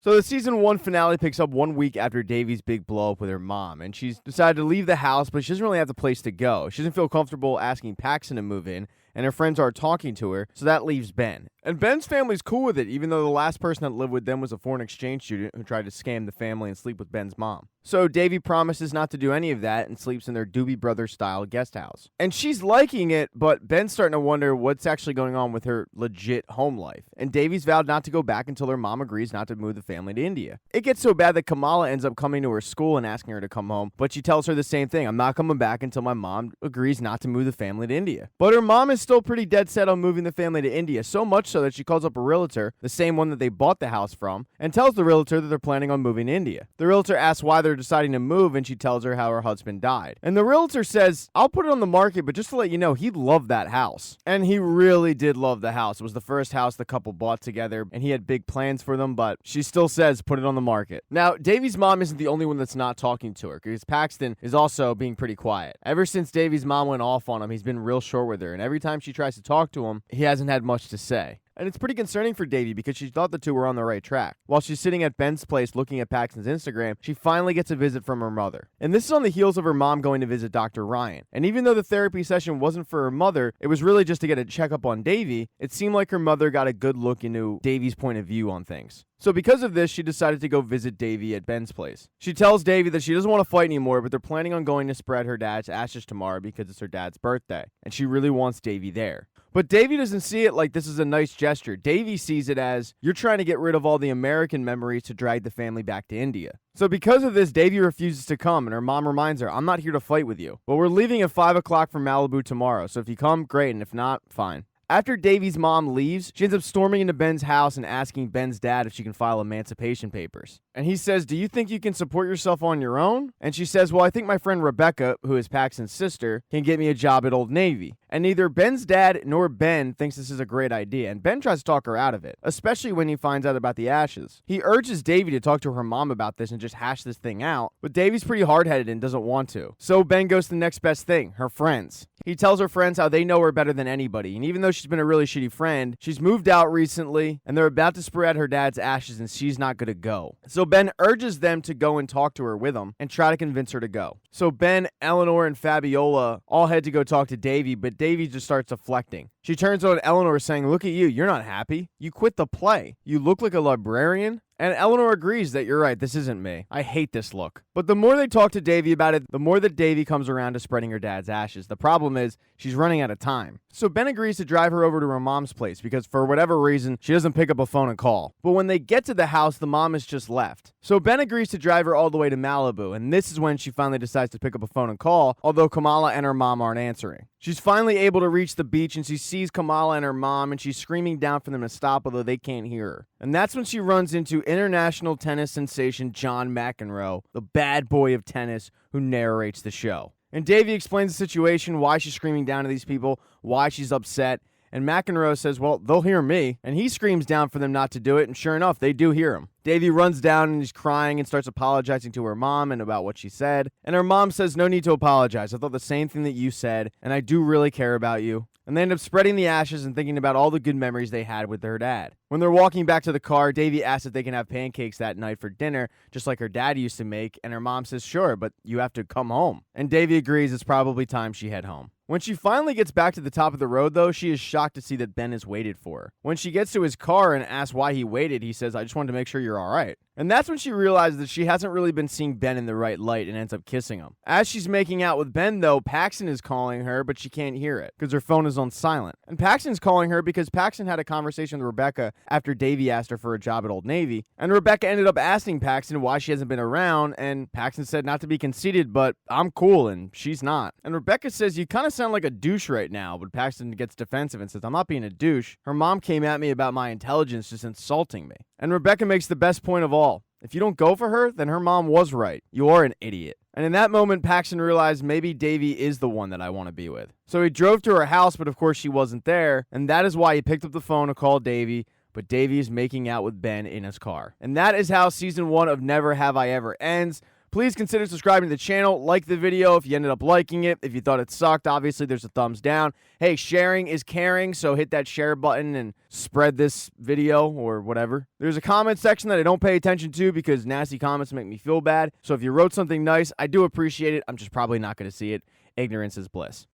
So the season 1 finale picks up 1 week after Davy's big blow up with her mom, and she's decided to leave the house, but she doesn't really have the place to go. She doesn't feel comfortable asking Paxton to move in, and her friends aren't talking to her, so that leaves Ben. And Ben's family's cool with it, even though the last person that lived with them was a foreign exchange student who tried to scam the family and sleep with Ben's mom. So Davy promises not to do any of that and sleeps in their Doobie Brothers-style guest house. And she's liking it, but Ben's starting to wonder what's actually going on with her legit home life. And Davy's vowed not to go back until her mom agrees not to move the family to India. It gets so bad that Kamala ends up coming to her school and asking her to come home, but she tells her the same thing: I'm not coming back until my mom agrees not to move the family to India. But her mom is still pretty dead set on moving the family to India, so much so that she calls up a realtor, the same one that they bought the house from, and tells the realtor that they're planning on moving to India. The realtor asks why they're deciding to move, and she tells her how her husband died. And the realtor says, I'll put it on the market, but just to let you know, he loved that house. And he really did love the house. It was the first house the couple bought together, and he had big plans for them, but she still says, put it on the market. Now, Davy's mom isn't the only one that's not talking to her, because Paxton is also being pretty quiet. Ever since Davy's mom went off on him, he's been real short with her, and every time she tries to talk to him, he hasn't had much to say. And it's pretty concerning for Davy because she thought the two were on the right track. While she's sitting at Ben's place looking at Paxton's Instagram, she finally gets a visit from her mother. And this is on the heels of her mom going to visit Dr. Ryan. And even though the therapy session wasn't for her mother, it was really just to get a checkup on Davy, it seemed like her mother got a good look into Davy's point of view on things. So because of this, she decided to go visit Davy at Ben's place. She tells Davy that she doesn't want to fight anymore, but they're planning on going to spread her dad's ashes tomorrow because it's her dad's birthday, and she really wants Davy there. But Davy doesn't see it like this is a nice gesture. Davy sees it as, you're trying to get rid of all the American memories to drag the family back to India. So because of this, Davy refuses to come, and her mom reminds her, I'm not here to fight with you. But we're leaving at 5 o'clock for Malibu tomorrow, so if you come, great, and if not, fine. After Davy's mom leaves, she ends up storming into Ben's house and asking Ben's dad if she can file emancipation papers. And he says, do you think you can support yourself on your own? And she says, well, I think my friend Rebecca, who is Paxton's sister, can get me a job at Old Navy. And neither Ben's dad nor Ben thinks this is a great idea, and Ben tries to talk her out of it, especially when he finds out about the ashes. He urges Davy to talk to her mom about this and just hash this thing out, but Davy's pretty hard-headed and doesn't want to. So Ben goes to the next best thing, her friends. He tells her friends how they know her better than anybody, and even though she's been a really shitty friend, she's moved out recently, and they're about to spread her dad's ashes, and she's not gonna go. So Ben urges them to go and talk to her with him, and try to convince her to go. So Ben, Eleanor, and Fabiola all head to go talk to Davy, but Davy just starts deflecting. She turns on Eleanor saying, look at you, you're not happy. You quit the play. You look like a librarian. And Eleanor agrees that you're right, this isn't me. I hate this look. But the more they talk to Davy about it, the more that Davy comes around to spreading her dad's ashes. The problem is, she's running out of time. So Ben agrees to drive her over to her mom's place because for whatever reason, she doesn't pick up a phone and call. But when they get to the house, the mom has just left. So Ben agrees to drive her all the way to Malibu, and this is when she finally decides to pick up a phone and call, although Kamala and her mom aren't answering. She's finally able to reach the beach, and she sees Kamala and her mom, and she's screaming down for them to stop, although they can't hear her. And that's when she runs into international tennis sensation John McEnroe, the bad boy of tennis who narrates the show. And Davy explains the situation, why she's screaming down to these people, why she's upset, and McEnroe says, well, they'll hear me. And he screams down for them not to do it, and sure enough, they do hear him. Davy runs down and he's crying and starts apologizing to her mom and about what she said. And her mom says, no need to apologize. I thought the same thing that you said, and I do really care about you. And they end up spreading the ashes and thinking about all the good memories they had with their dad. When they're walking back to the car, Davy asks if they can have pancakes that night for dinner, just like her dad used to make, and her mom says, sure, but you have to come home. And Davy agrees it's probably time she head home. When she finally gets back to the top of the road, though, she is shocked to see that Ben has waited for her. When she gets to his car and asks why he waited, he says, I just wanted to make sure you're all right. And that's when she realizes that she hasn't really been seeing Ben in the right light and ends up kissing him. As she's making out with Ben, though, Paxton is calling her, but she can't hear it because her phone is on silent. And Paxton's calling her because Paxton had a conversation with Rebecca after Davy asked her for a job at Old Navy. And Rebecca ended up asking Paxton why she hasn't been around, and Paxton said not to be conceited, but I'm cool, and she's not. And Rebecca says, you kind of sound like a douche right now, but Paxton gets defensive and says, I'm not being a douche. Her mom came at me about my intelligence, just insulting me. And Rebecca makes the best point of all. If you don't go for her, then her mom was right. You are an idiot. And in that moment, Paxton realized maybe Davy is the one that I want to be with. So he drove to her house, but of course she wasn't there, and that is why he picked up the phone to call Davy, but Davy is making out with Ben in his car. And that is how season 1 of Never Have I Ever ends. Please consider subscribing to the channel. Like the video if you ended up liking it. If you thought it sucked, obviously there's a thumbs down. Hey, sharing is caring, so hit that share button and spread this video or whatever. There's a comment section that I don't pay attention to because nasty comments make me feel bad. So if you wrote something nice, I do appreciate it. I'm just probably not going to see it. Ignorance is bliss.